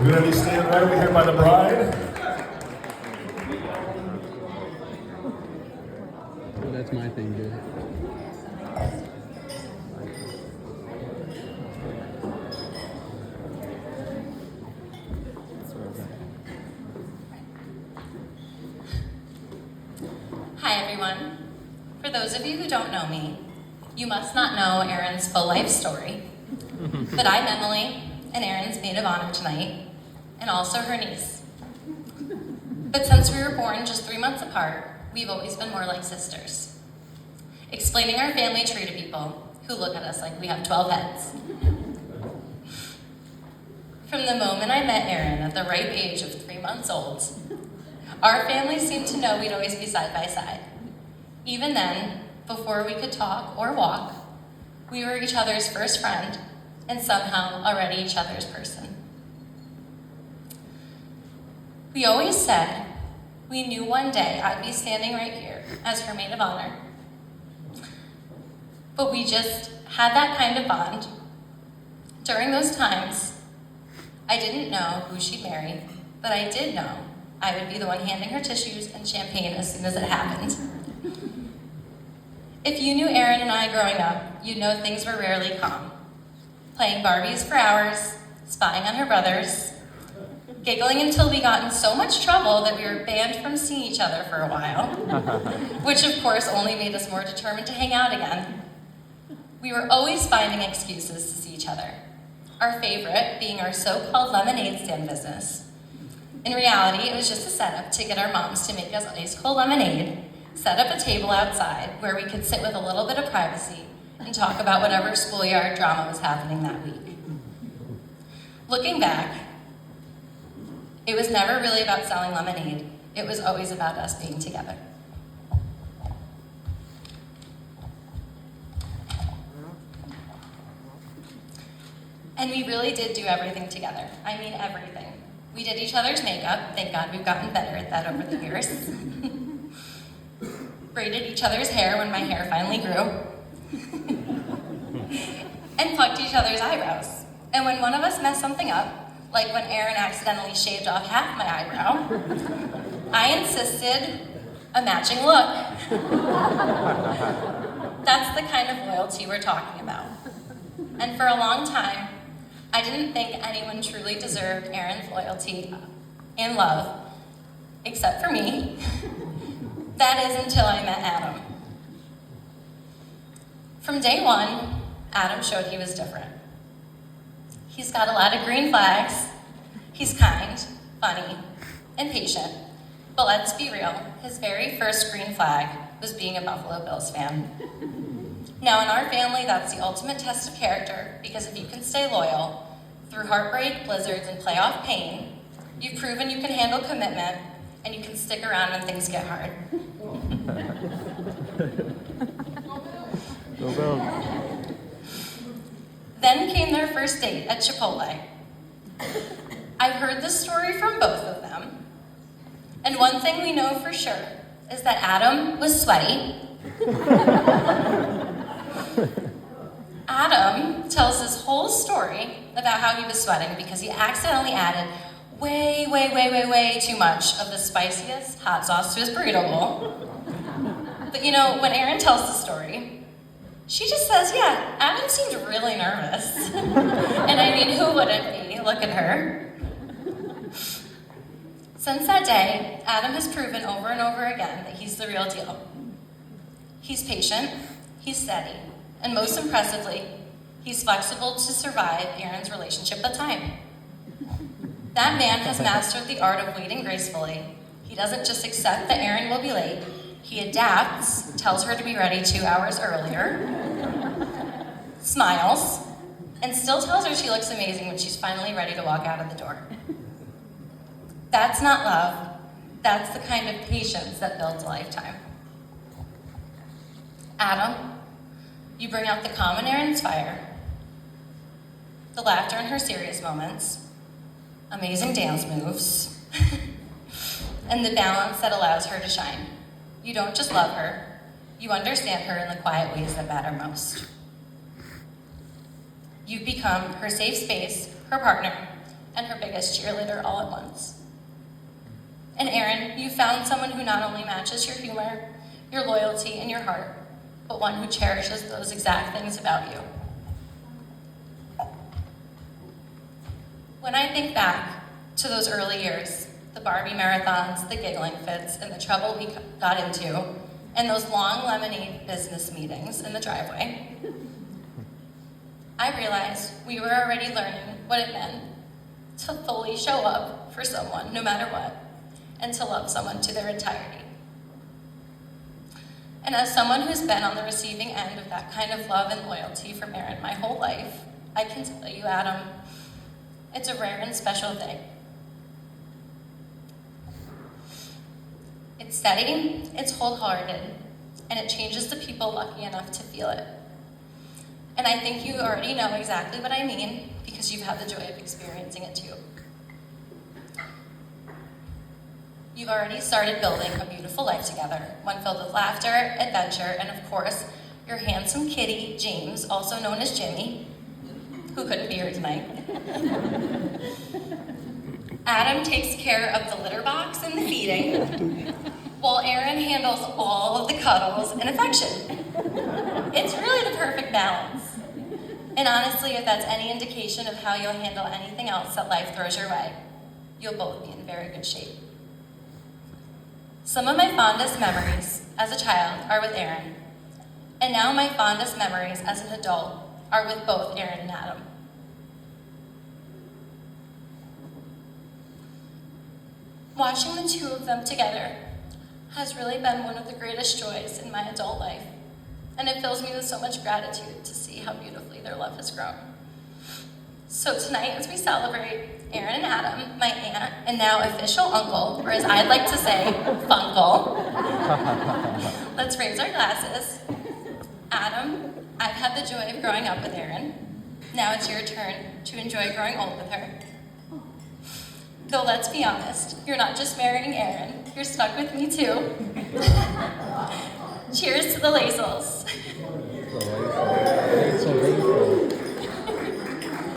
We're going to be standing right over here by the bride. Oh, that's my thing, dude. Hi everyone. For those of you who don't know me, you must not know Erin's full life story. But I'm Emily, and Erin's maid of honor tonight, and also her niece. But since we were born just 3 months apart, we've always been more like sisters. Explaining our family tree to people who look at us like we have 12 heads. From the moment I met Erin at the ripe age of 3 months old, our family seemed to know we'd always be side by side. Even then, before we could talk or walk, we were each other's first friend and somehow already each other's person. We always said we knew one day I'd be standing right here as her maid of honor. But we just had that kind of bond. During those times, I didn't know who she'd marry, but I did know I would be the one handing her tissues and champagne as soon as it happened. If you knew Erin and I growing up, you'd know things were rarely calm. Playing Barbies for hours, spying on her brothers, giggling until we got in so much trouble that we were banned from seeing each other for a while, which of course only made us more determined to hang out again. We were always finding excuses to see each other, our favorite being our so-called lemonade stand business. In reality, it was just a setup to get our moms to make us ice-cold lemonade, set up a table outside where we could sit with a little bit of privacy and talk about whatever schoolyard drama was happening that week. Looking back, it was never really about selling lemonade. It was always about us being together. And we really did do everything together. I mean, everything. We did each other's makeup. Thank God we've gotten better at that over the years. Braided each other's hair when my hair finally grew. And plucked each other's eyebrows. And when one of us messed something up, like when Erin accidentally shaved off half my eyebrow, I insisted a matching look. That's the kind of loyalty we're talking about. And for a long time, I didn't think anyone truly deserved Erin's loyalty and love, except for me. That is until I met Adam. From day one, Adam showed he was different. He's got a lot of green flags. He's kind, funny, and patient. But let's be real, his very first green flag was being a Buffalo Bills fan. Now in our family, that's the ultimate test of character, because if you can stay loyal through heartbreak, blizzards, and playoff pain, you've proven you can handle commitment, and you can stick around when things get hard. Then came their first date at Chipotle. I've heard this story from both of them, and one thing we know for sure is that Adam was sweaty. Adam tells his whole story about how he was sweating because he accidentally added way too much of the spiciest hot sauce to his burrito bowl. But you know, when Erin tells the story, she just says, yeah, Adam seemed really nervous. And I mean, who wouldn't be? Look at her. Since that day, Adam has proven over and over again that he's the real deal. He's patient, he's steady, and most impressively, he's flexible to survive Erin's relationship at the time. That man has mastered the art of waiting gracefully. He doesn't just accept that Erin will be late, he adapts, tells her to be ready 2 hours earlier, smiles, and still tells her she looks amazing when she's finally ready to walk out of the door. That's not love. That's the kind of patience that builds a lifetime. Adam, you bring out the calm in Erin's fire, the laughter in her serious moments, amazing dance moves, and the balance that allows her to shine. You don't just love her, you understand her in the quiet ways that matter most. You've become her safe space, her partner, and her biggest cheerleader all at once. And Erin, you found someone who not only matches your humor, your loyalty, and your heart, but one who cherishes those exact things about you. When I think back to those early years, the Barbie marathons, the giggling fits, and the trouble we got into, and those long lemonade business meetings in the driveway, I realized we were already learning what it meant to fully show up for someone, no matter what, and to love someone to their entirety. And as someone who's been on the receiving end of that kind of love and loyalty from Erin my whole life, I can tell you, Adam, it's a rare and special thing. It's steady, it's wholehearted, and it changes the people lucky enough to feel it. And I think you already know exactly what I mean because you've had the joy of experiencing it too. You've already started building a beautiful life together, one filled with laughter, adventure, and of course, your handsome kitty, James, also known as Jimmy, who couldn't be here tonight. Adam takes care of the litter box and the feeding, while Erin handles all of the cuddles and affection. It's really the perfect balance. And honestly, if that's any indication of how you'll handle anything else that life throws your way, you'll both be in very good shape. Some of my fondest memories as a child are with Erin, and now my fondest memories as an adult are with both Erin and Adam. Watching the two of them together has really been one of the greatest joys in my adult life, and it fills me with so much gratitude to see how beautifully their love has grown. So tonight, as we celebrate Erin and Adam, my aunt and now official uncle, or as I'd like to say, funkle, let's raise our glasses. Adam, I've had the joy of growing up with Erin. Now it's your turn to enjoy growing old with her. Though let's be honest, you're not just marrying Erin, you're stuck with me too. Cheers to the Lazels.